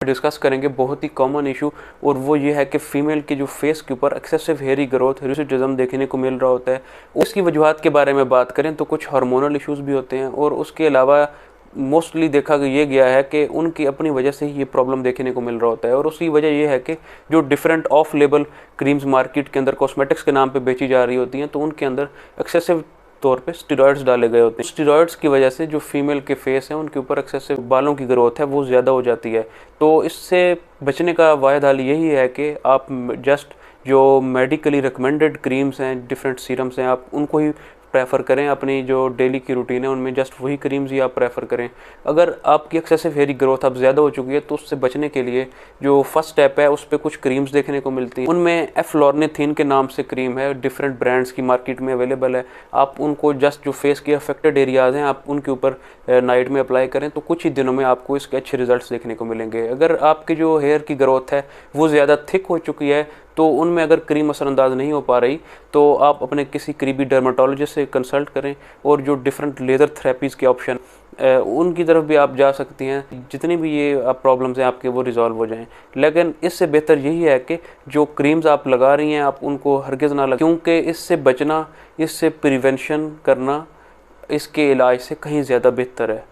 Discuss करेंगे बहुत ही common issue, और वो ये है कि फ़ीमेल के जो फेस के ऊपर एक्सेसिव हेयरी ग्रोथ, हिर्सुटिज्म देखने को मिल रहा होता है। उसकी वजूहत के बारे में बात करें तो कुछ हार्मोनल इश्यूज़ भी होते हैं, और उसके अलावा मोस्टली देखा ये गया है कि उनकी अपनी वजह से ही ये प्रॉब्लम देखने को मिल रहा होता है। और उसकी वजह ये है कि जो different of label creams market के अंदर कॉस्मेटिक्स के नाम पे बेची जा रही होती हैं, तो उनके अंदर एक्सेसिव तौर पे स्टेरॉइड्स डाले गए होते हैं। स्टेरॉइड्स की वजह से जो फीमेल के फेस हैं उनके ऊपर एक्सेसिव बालों की ग्रोथ है वो ज़्यादा हो जाती है। तो इससे बचने का वाहिद हल यही है कि आप जस्ट जो मेडिकली रिकमेंडेड क्रीम्स हैं, डिफरेंट सीरम्स हैं, आप उनको ही प्रेफर करें। अपनी जो डेली की रूटीन है उनमें जस्ट वही क्रीम्स ही आप प्रेफर करें। अगर आपकी एक्सेसिव हेयरी ग्रोथ अब ज़्यादा हो चुकी है तो उससे बचने के लिए जो फर्स्ट स्टेप है उस पर कुछ क्रीम्स देखने को मिलती हैं। उनमें एफ्लोरनेथिन के नाम से क्रीम है, डिफरेंट ब्रांड्स की मार्केट में अवेलेबल है। आप उनको जस्ट जो फेस के अफेक्टेड एरियाज़ हैं आप उनके ऊपर नाइट में अप्लाई करें तो कुछ ही दिनों में आपको इसके अच्छे रिजल्ट्स देखने को मिलेंगे। अगर आपकी जो हेयर की ग्रोथ है वो ज़्यादा थिक हो चुकी है तो उनमें अगर क्रीम असरअंदाज नहीं हो पा रही तो आप अपने किसी करीबी डर्माटोलॉजिस्ट से कंसल्ट करें, और जो डिफरेंट लेज़र थेरेपीज़ के ऑप्शन उनकी तरफ भी आप जा सकती हैं। जितनी भी ये आप प्रॉब्लम्स हैं आपके वो रिजॉल्व हो जाएं। लेकिन इससे बेहतर यही है कि जो क्रीम्स आप लगा रही हैं आप उनको हरगिज़ ना लगाएं, क्योंकि इससे बचना, इससे प्रिवेंशन करना इसके इलाज से कहीं ज़्यादा बेहतर है।